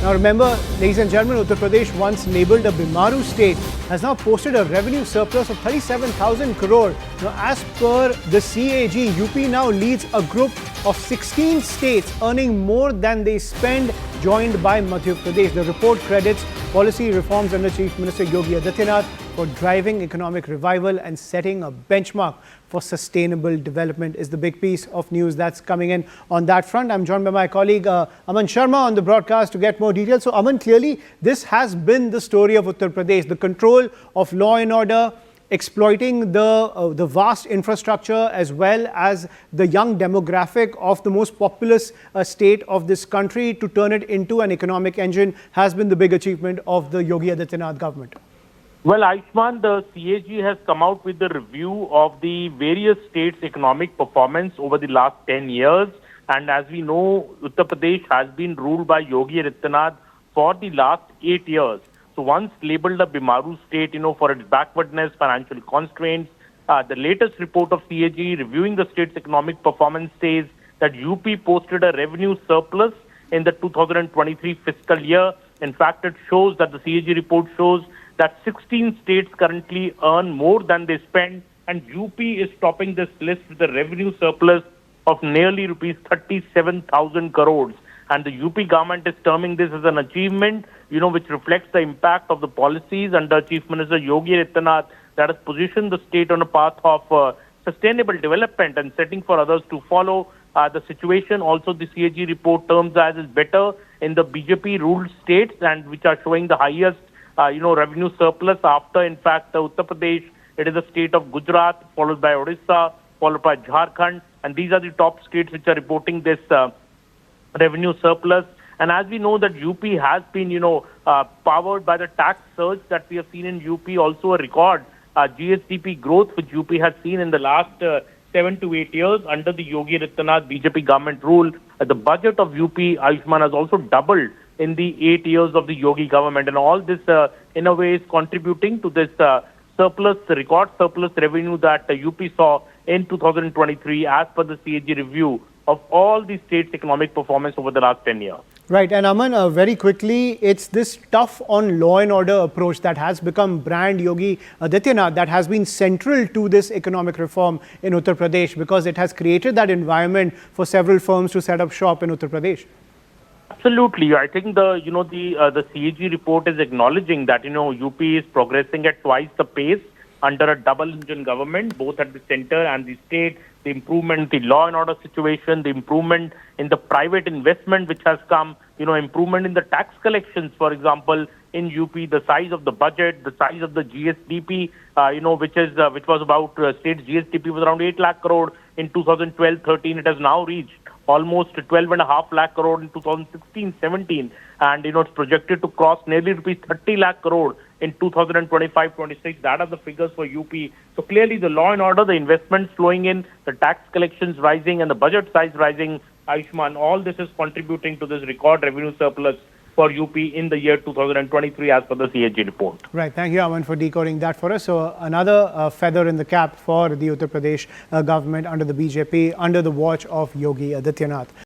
Now remember, ladies and gentlemen, Uttar Pradesh, once labelled a Bimaru state, has now posted a revenue surplus of 37,000 crore. Now, as per the CAG, UP now leads a group of 16 states earning more than they spend, joined by Madhya Pradesh. The report credits policy reforms under Chief Minister Yogi Adityanath for driving economic revival and setting a benchmark for sustainable development is the big piece of news that's coming in on that front. I'm joined by my colleague Aman Sharma on the broadcast to get more details. So Aman, clearly this has been the story of Uttar Pradesh, the control of law and order, exploiting the vast infrastructure as well as the young demographic of the most populous state of this country to turn it into an economic engine has been the big achievement of the Yogi Adityanath government. Well, Ayushman, the CAG has come out with the review of the various states' economic performance over the last 10 years. And as we know, Uttar Pradesh has been ruled by Yogi Adityanath for the last 8 years. So once labelled a Bimaru state, for its backwardness, financial constraints, the latest report of CAG reviewing the state's economic performance says that UP posted a revenue surplus in the 2023 fiscal year. In fact, it shows that the CAG report shows that 16 states currently earn more than they spend, and UP is topping this list with a revenue surplus of nearly rupees 37,000 crores. And the UP government is terming this as an achievement, which reflects the impact of the policies under Chief Minister Yogi Adityanath that has positioned the state on a path of sustainable development and setting for others to follow. The situation also the CAG report terms as is better in the BJP-ruled states, and which are showing the highest revenue surplus after, in fact, Uttar Pradesh. It is the state of Gujarat, followed by Odisha, followed by Jharkhand. And these are the top states which are reporting this revenue surplus. And as we know that UP has been, powered by the tax surge that we have seen in UP, also a record GSDP growth which UP has seen in the last 7 to 8 years under the Yogi Adityanath BJP government rule. The budget of UP, Ayushman, has also doubled in the 8 years of the Yogi government. And all this, in a way, is contributing to this record surplus revenue that UP saw in 2023 as per the CAG review of all the states' economic performance over the last 10 years. Right. And Aman, very quickly, it's this tough on law and order approach that has become brand Yogi Adityanath that has been central to this economic reform in Uttar Pradesh, because it has created that environment for several firms to set up shop in Uttar Pradesh. Absolutely. I think the CAG report is acknowledging that, UP is progressing at twice the pace under a double-engine government, both at the center and the state. The improvement in the law and order situation, the improvement in the private investment which has come, improvement in the tax collections, for example, in UP, the size of the budget, the size of the GSDP, which was about state GSDP was around 8 lakh crore in 2012-13. It has now reached almost 12.5 lakh crore in 2016-17, and it's projected to cross nearly rupees 30 lakh crore in 2025-26. That are the figures for UP. So clearly the law and order, the investments flowing in, the tax collections rising, and the budget size rising, Ayushman, all this is contributing to this record revenue surplus for UP in the year 2023 as per the CAG report. Right. Thank you, Aman, for decoding that for us. So another feather in the cap for the Uttar Pradesh government under the BJP, under the watch of Yogi Adityanath.